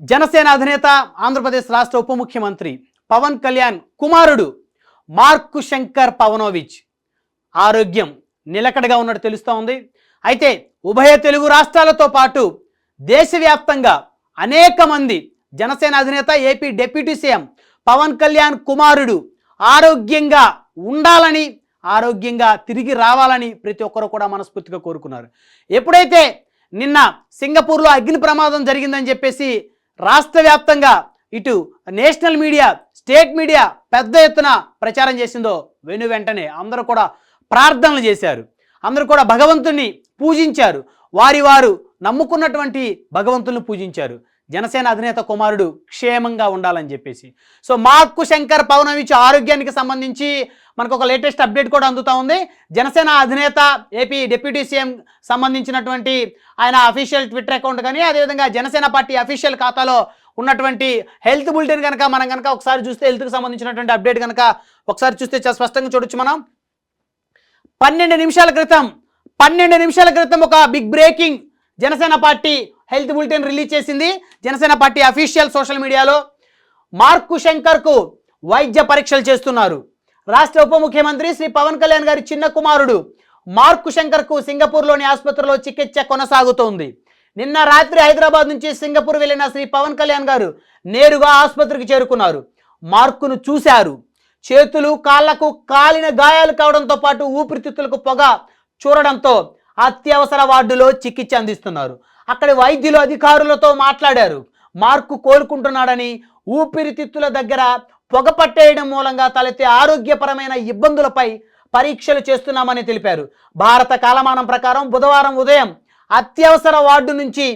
జనసేన అధినేత ఆంధ్రప్రదేశ్ రాష్ట్ర ఉప ముఖ్యమంత్రి పవన్ కళ్యాణ్ కుమారుడు మార్కు శంకర్ పవనోవిచ్ ఆరోగ్యం నిలకడగా ఉన్నట్టు తెలుస్తూ ఉంది. అయితే ఉభయ తెలుగు రాష్ట్రాలతో పాటు దేశవ్యాప్తంగా అనేక మంది జనసేన అధినేత AP deputy CM Pawan Kalyan కుమారుడు ఆరోగ్యంగా ఉండాలని, ఆరోగ్యంగా తిరిగి రావాలని ప్రతి ఒక్కరు కూడా మనస్ఫూర్తిగా కోరుకున్నారు. ఎప్పుడైతే నిన్న సింగపూర్లో అగ్ని ప్రమాదం జరిగిందని చెప్పేసి రాష్ట్ర వ్యాప్తంగా ఇటు నేషనల్ మీడియా, స్టేట్ మీడియా పెద్ద ఎత్తున ప్రచారం చేసిందో వెంటనే అందరూ కూడా ప్రార్థనలు చేశారు. అందరూ కూడా భగవంతుని పూజించారు. వారు నమ్ముకున్నటువంటి భగవంతుని పూజించారు. జనసేన అధినేత కుమారుడు క్షేమంగా ఉండాలని చెప్పేసి. సో మార్కు శంకర్ పవనోవిచ్ ఆరోగ్యానికి సంబంధించి మనకు ఒక లేటెస్ట్ అప్డేట్ కూడా అందుతూ ఉంది. జనసేన అధినేత ఏపీ డిప్యూటీ సీఎం సంబంధించినటువంటి ఆయన అఫీషియల్ ట్విట్టర్ అకౌంట్ కానీ, అదేవిధంగా జనసేన పార్టీ అఫీషియల్ ఖాతాలో ఉన్నటువంటి హెల్త్ బులెటిన్ కనుక మనం ఒకసారి చూస్తే, హెల్త్కి సంబంధించినటువంటి అప్డేట్ కనుక ఒకసారి చూస్తే చాలా స్పష్టంగా చూడొచ్చు. మనం 12 నిమిషాల క్రితం ఒక big breaking Janasena party health bulletin release చేసింది. జనసేన పార్టీ అఫీషియల్ సోషల్ మీడియాలో మార్కు శంకర్కు వైద్య పరీక్షలు చేస్తున్నారు. రాష్ట్ర ఉప ముఖ్యమంత్రి శ్రీ పవన్ కళ్యాణ్ గారి చిన్న కుమారుడు మార్కు శంకర్కు సింగపూర్లోని ఆసుపత్రిలో చికిత్స కొనసాగుతోంది. నిన్న రాత్రి హైదరాబాద్ నుంచి సింగపూర్ వెళ్లిన శ్రీ పవన్ కళ్యాణ్ గారు నేరుగా ఆసుపత్రికి చేరుకున్నారు. మార్కును చూశారు. చేతులు కాళ్లకు కాలిన గాయాలు కావడంతో పాటు ఊపిరితిత్తులకు పొగ చూరడంతో అత్యవసర వార్డులో చికిత్స అందిస్తున్నారు. అక్కడి వైద్యులు అధికారులతో మాట్లాడారు. మార్కు కోలుకుంటున్నాడని, ఊపిరితిత్తుల దగ్గర పొగ పట్టేయడం మూలంగా తలెత్తే ఆరోగ్యపరమైన ఇబ్బందులపై పరీక్షలు చేస్తున్నామని తెలిపారు. భారత కాలమానం ప్రకారం బుధవారం ఉదయం అత్యవసర వార్డు నుంచి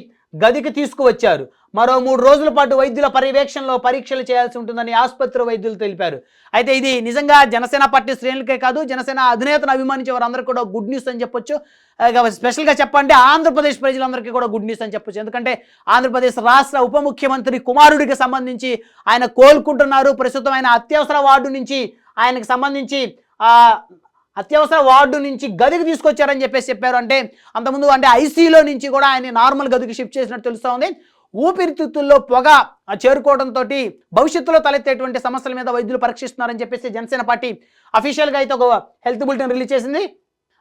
గదికి తీసుకువచ్చారు. మరో 3 రోజుల పాటు వైద్యుల పర్యవేక్షణలో పరీక్షలు చేయాల్సి ఉంటుందని ఆసుపత్రి వైద్యులు తెలిపారు. అయితే ఇది నిజంగా జనసేన పార్టీ శ్రేణులకే కాదు, జనసేన అధినేతను అభిమానించే వారందరూ కూడా గుడ్ న్యూస్ అని చెప్పొచ్చు. స్పెషల్గా చెప్పండి, ఆంధ్రప్రదేశ్ ప్రజలందరికీ కూడా గుడ్ న్యూస్ అని చెప్పొచ్చు. ఎందుకంటే ఆంధ్రప్రదేశ్ రాష్ట్ర ఉప ముఖ్యమంత్రి కుమారుడికి సంబంధించి ఆయన కోలుకుంటున్నారు. ప్రస్తుతం ఆయన అత్యవసర వార్డు నుంచి ఆయనకు సంబంధించి అత్యవసర వార్డు నుంచి గదికి తీసుకొచ్చారని చెప్పారు. అంటే అంతకుముందు ఐసీయూలో నుంచి కూడా ఆయన నార్మల్ గదికి షిఫ్ట్ చేసినట్టు తెలుస్తూ ఉంది. ఊపిరితిత్తుల్లో పొగ చేరుకోవడంతో భవిష్యత్తులో తలెత్తేటువంటి సమస్యల మీద వైద్యులు పరీక్షిస్తున్నారని చెప్పేసి జనసేన పార్టీ అఫీషియల్గా అయితే ఒక హెల్త్ బులెటిన్ రిలీజ్ చేసింది.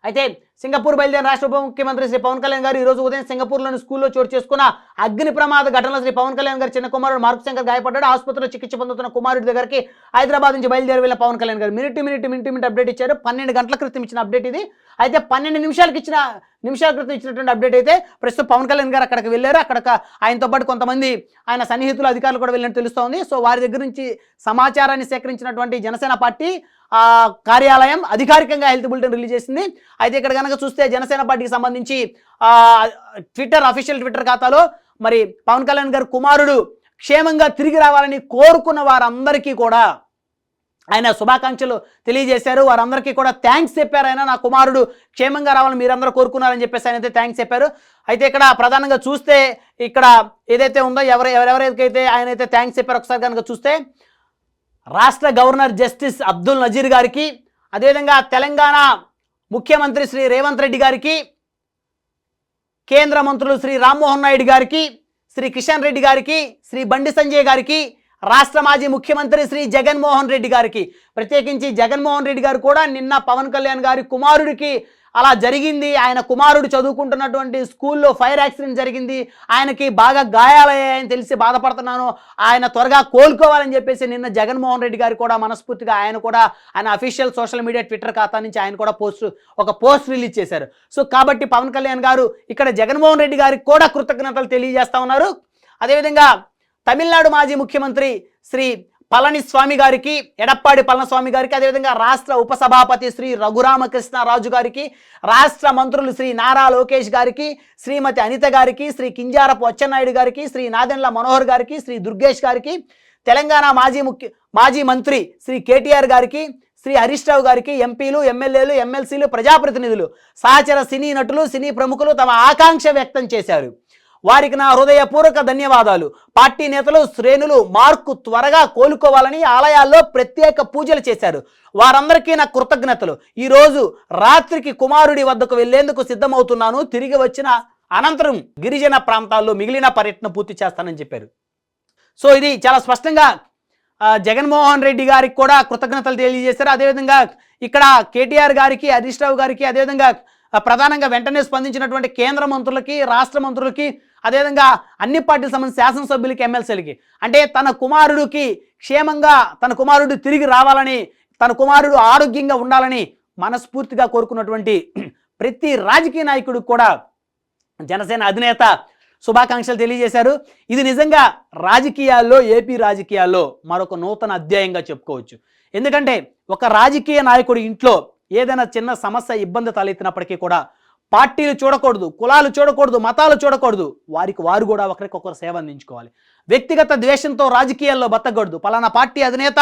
అయితే సింగపూర్ బయలుదేరిన రాష్ట్ర ఉప ముఖ్యమంత్రి శ్రీ పవన్ కళ్యాణ్ గారు ఈరోజు ఉదయం సింగపూర్లోని స్కూల్లో చోటు చేసుకున్న అగ్ని ప్రమాద ఘటనలో శ్రీ పవన్ కళ్యాణ్ గారి చిన్న కుమారుడు మార్కు శంకర్ గాయపడ్డాడు. ఆసుపత్రిలో చికిత్స పొందుతున్న కుమారుడి దగ్గరికి హైదరాబాద్ నుంచి బయలుదేరి వెళ్ళిన పవన్ కళ్యాణ్ గారు మినిట్ అప్డేట్ ఇచ్చారు. 12 గంటల క్రితం ఇచ్చిన అప్డేట్ ఇది. అయితే 12 నిమిషాల క్రితం ఇచ్చినటువంటి అప్డేట్ అయితే ప్రస్తుతం పవన్ కళ్యాణ్ గారు అక్కడికి వెళ్ళారు. అక్కడ ఆయనతో పాటు కొంతమంది ఆయన సన్నిహితులు, అధికారులు కూడా వెళ్ళినట్టు తెలుస్తోంది. సో వారి దగ్గర నుంచి సమాచారాన్ని సేకరించినటువంటి జనసేన పార్టీ కార్యాలయం అధికారికంగా హెల్త్ బులెటిన్ రిలీజ్ చేసింది. అయితే ఇక్కడ కనుక చూస్తే జనసేన పార్టీకి సంబంధించి అఫీషియల్ ట్విట్టర్ ఖాతాలో మరి పవన్ కళ్యాణ్ గారు కుమారుడు క్షేమంగా తిరిగి రావాలని కోరుకున్న వారందరికీ కూడా ఆయన శుభాకాంక్షలు తెలియజేశారు. వారందరికీ కూడా థ్యాంక్స్ చెప్పారు. ఆయన నా కుమారుడు క్షేమంగా రావాలని మీరందరూ కోరుకున్నారని చెప్పేసి ఆయన అయితే థ్యాంక్స్ చెప్పారు. అయితే ఇక్కడ ప్రధానంగా చూస్తే ఇక్కడ ఏదైతే ఉందో ఎవరెవరికైతే ఆయన అయితే థ్యాంక్స్ చెప్పారు ఒకసారి కనుక చూస్తే రాష్ట్ర గవర్నర్ జస్టిస్ అబ్దుల్ నజీర్ గారికి, అదేవిధంగా తెలంగాణ ముఖ్యమంత్రి శ్రీ రేవంత్ రెడ్డి గారికి, కేంద్ర మంత్రులు శ్రీ రామ్మోహన్ నాయుడు గారికి, శ్రీ కిషన్ రెడ్డి గారికి, శ్రీ బండి సంజయ్ గారికి, రాష్ట్ర మాజీ ముఖ్యమంత్రి శ్రీ జగన్మోహన్ రెడ్డి గారికి, ప్రత్యేకించి జగన్మోహన్ రెడ్డి గారు కూడా నిన్న పవన్ కళ్యాణ్ గారి కుమారుడికి అలా జరిగింది, ఆయన కుమారుడు చదువుకుంటున్నటువంటి స్కూల్లో ఫైర్ యాక్సిడెంట్ జరిగింది, ఆయనకి బాగా గాయాలయ్యాయని తెలిసి బాధపడుతున్నాను, ఆయన త్వరగా కోలుకోవాలని చెప్పేసి నిన్న జగన్మోహన్ రెడ్డి గారు కూడా మనస్ఫూర్తిగా ఆయన అఫీషియల్ సోషల్ మీడియా ట్విట్టర్ ఖాతా నుంచి ఆయన కూడా ఒక పోస్ట్ రిలీజ్ చేశారు. సో కాబట్టి పవన్ కళ్యాణ్ గారు ఇక్కడ జగన్మోహన్ రెడ్డి గారికి కూడా కృతజ్ఞతలు తెలియజేస్తా ఉన్నారు. అదేవిధంగా తమిళనాడు మాజీ ముఖ్యమంత్రి శ్రీ పళనిస్వామి గారికి, ఎడప్పాడి పళనిస్వామి గారికి, అదేవిధంగా రాష్ట్ర ఉపసభాపతి శ్రీ రఘురామకృష్ణరాజు గారికి, రాష్ట్ర మంత్రులు శ్రీ నారా లోకేష్ గారికి, శ్రీమతి అనిత గారికి, శ్రీ కింజారపు అచ్చెన్నాయుడు గారికి, శ్రీ నాదెండ్ల మనోహర్ గారికి, శ్రీ దుర్గేష్ గారికి, తెలంగాణ మాజీ మంత్రి శ్రీ కేటీఆర్ గారికి, శ్రీ హరీష్ రావు గారికి, ఎంపీలు, ఎమ్మెల్యేలు, ఎమ్మెల్సీలు, ప్రజాప్రతినిధులు, సహచర సినీ నటులు, సినీ ప్రముఖులు తమ ఆకాంక్ష వ్యక్తం చేశారు. వారికి నా హృదయపూర్వక ధన్యవాదాలు. పార్టీ నేతలు, శ్రేణులు మార్కు త్వరగా కోలుకోవాలని ఆలయాల్లో ప్రత్యేక పూజలు చేశారు. వారందరికీ నా కృతజ్ఞతలు. ఈరోజు రాత్రికి కుమారుడి వద్దకు వెళ్లేందుకు సిద్ధమవుతున్నాను. తిరిగి వచ్చిన అనంతరం గిరిజన ప్రాంతాల్లో మిగిలిన పర్యటన పూర్తి చేస్తానని చెప్పారు. సో ఇది చాలా స్పష్టంగా జగన్మోహన్ రెడ్డి గారికి కూడా కృతజ్ఞతలు తెలియజేశారు. అదేవిధంగా ఇక్కడ కేటీఆర్ గారికి, హరీష్ రావు గారికి, అదేవిధంగా ప్రధానంగా వెంటనే స్పందించినటువంటి కేంద్ర మంత్రులకి, రాష్ట్ర మంత్రులకి, అదేవిధంగా అన్ని పార్టీలకు సంబంధించిన శాసనసభ్యులకి, ఎమ్మెల్సీలకి, అంటే తన కుమారుడికి క్షేమంగా తన కుమారుడు తిరిగి రావాలని, తన కుమారుడు ఆరోగ్యంగా ఉండాలని మనస్ఫూర్తిగా కోరుకున్నటువంటి ప్రతి రాజకీయ నాయకుడికి కూడా జనసేన అధినేత శుభాకాంక్షలు తెలియజేశారు. ఇది నిజంగా రాజకీయాల్లో, ఏపీ రాజకీయాల్లో మరొక నూతన అధ్యాయంగా చెప్పుకోవచ్చు. ఎందుకంటే ఒక రాజకీయ నాయకుడి ఇంట్లో ఏదైనా చిన్న సమస్య, ఇబ్బంది తలెత్తినప్పటికీ కూడా పార్టీలు చూడకూడదు, కులాలు చూడకూడదు, మతాలు చూడకూడదు, వారికి వారు కూడా ఒకరికొకరు సేవ అందించుకోవాలి. వ్యక్తిగత ద్వేషంతో రాజకీయాల్లో బతకూడదు. పలానా పార్టీ అధినేత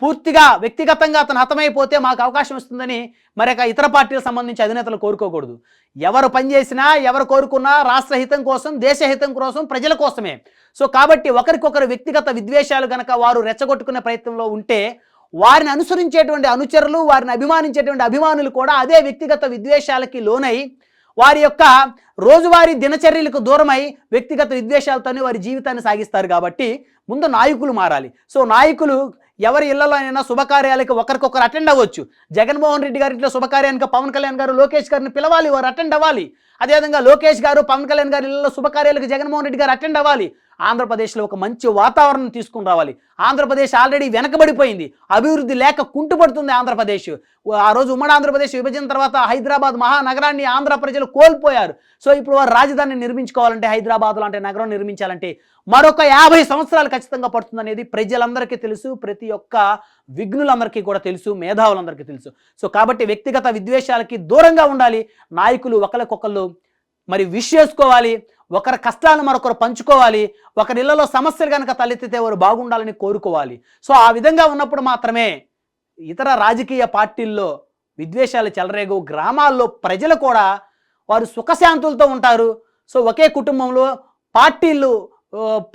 పూర్తిగా వ్యక్తిగతంగా అతను హతమైపోతే మాకు అవకాశం వస్తుందని మరొక ఇతర పార్టీలకు సంబంధించి అధినేతలు కోరుకోకూడదు. ఎవరు పనిచేసినా, ఎవరు కోరుకున్నా రాష్ట్ర హితం కోసం, దేశ హితం కోసం, ప్రజల కోసమే. సో కాబట్టి ఒకరికొకరు వ్యక్తిగత విద్వేషాలు కనుక వారు రెచ్చగొట్టుకునే ప్రయత్నంలో ఉంటే వారిని అనుసరించేటువంటి అనుచరులు, వారిని అభిమానించేటువంటి అభిమానులు కూడా అదే వ్యక్తిగత విద్వేషాలకి లోనై వారి యొక్క రోజువారీ దినచర్యలకు దూరమై వ్యక్తిగత విద్వేషాలతోనే వారి జీవితాన్ని సాగిస్తారు. కాబట్టి ముందు నాయకులు మారాలి. సో నాయకులు ఎవరి ఇళ్లలో అయినా శుభకార్యాలకు ఒకరికొకరు అటెండ్ అవ్వచ్చు. జగన్మోహన్ రెడ్డి గారి ఇంట్లో శుభకార్యానికి పవన్ కళ్యాణ్ గారు, లోకేష్ గారిని పిలవాలి, వారు అటెండ్ అవ్వాలి. అదేవిధంగా లోకేష్ గారు, పవన్ కళ్యాణ్ గారి ఇళ్లలో శుభకార్యాలకు జగన్మోహన్ రెడ్డి గారు అటెండ్ అవ్వాలి. ఆంధ్రప్రదేశ్లో ఒక మంచి వాతావరణం తీసుకుని రావాలి. ఆంధ్రప్రదేశ్ ఆల్రెడీ వెనకబడిపోయింది, అభివృద్ధి లేక కుంటుపడుతుంది ఆంధ్రప్రదేశ్. ఆ రోజు ఉమ్మడి ఆంధ్రప్రదేశ్ విభజన తర్వాత హైదరాబాద్ మహానగరాన్ని ఆంధ్ర ప్రజలు కోల్పోయారు. సో ఇప్పుడు వారు రాజధానిని నిర్మించుకోవాలంటే, హైదరాబాద్ లాంటి నగరం నిర్మించాలంటే మరొక 50 సంవత్సరాలు ఖచ్చితంగా పడుతుందనేది ప్రజలందరికీ తెలుసు, ప్రతి ఒక్క విఘ్నులందరికీ కూడా తెలుసు, మేధావులందరికీ తెలుసు. సో కాబట్టి వ్యక్తిగత విద్వేషాలకి దూరంగా ఉండాలి. నాయకులు ఒకరికొకళ్ళు మరి విష్ చేసుకోవాలి, ఒకరి కష్టాలను మరొకరు పంచుకోవాలి, ఒకరి ఇళ్లలో సమస్యలు కనుక తలెత్తితే వారు బాగుండాలని కోరుకోవాలి. సో ఆ విధంగా ఉన్నప్పుడు మాత్రమే ఇతర రాజకీయ పార్టీల్లో విద్వేషాలు చెలరేగు, గ్రామాల్లో ప్రజలు కూడా వారు సుఖశాంతులతో ఉంటారు. సో ఒకే కుటుంబంలో పార్టీలు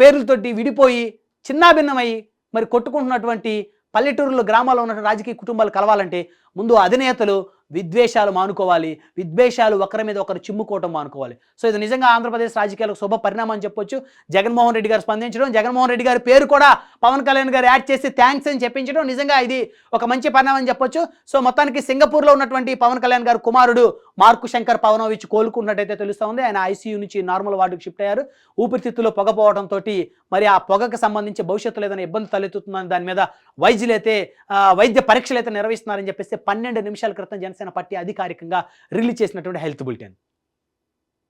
పేర్లతోటి విడిపోయి చిన్నాభిన్నమై మరి కొట్టుకుంటున్నటువంటి పల్లెటూరులో, గ్రామాల్లో ఉన్న రాజకీయ కుటుంబాలు కలవాలంటే ముందు అధినేతలు విద్వేషాలు మానుకోవాలి, విద్వేషాలు ఒకరి మీద ఒకరు చిమ్ముకోవటం మానుకోవాలి. సో ఇది నిజంగా ఆంధ్రప్రదేశ్ రాజకీయాలకు శుభ పరిణామం అని చెప్పొచ్చు. జగన్మోహన్ రెడ్డి గారు స్పందించడం, జగన్మోహన్ రెడ్డి గారి పేరు కూడా పవన్ కళ్యాణ్ గారు యాడ్ చేసి థ్యాంక్స్ అని చెప్పించడం నిజంగా ఇది ఒక మంచి పరిణామం అని చెప్పొచ్చు. సో మొత్తానికి సింగపూర్లో ఉన్నటువంటి పవన్ కళ్యాణ్ గారు కుమారుడు మార్కు శంకర్ పవనోవిచ్ కోలుకున్నట్టయితే తెలుస్తూ ఉంది. ఆయన ఐసీయూ నుంచి నార్మల్ వార్డుకు షిఫ్ట్ అయ్యారు. ఊపిరితిత్తులో పొగ పోవడంతో మరి ఆ పొగకు సంబంధించి భవిష్యత్తులో ఏదైనా ఇబ్బంది తలెత్తుతుందని దాని మీద వైద్య పరీక్షలు అయితే నిర్వహిస్తున్నారని చెప్పేసి 12 నిమిషాల క్రితం జనసేన పార్టీ అధికారికంగా రిలీజ్ చేసినటువంటి హెల్త్ బులెటిన్.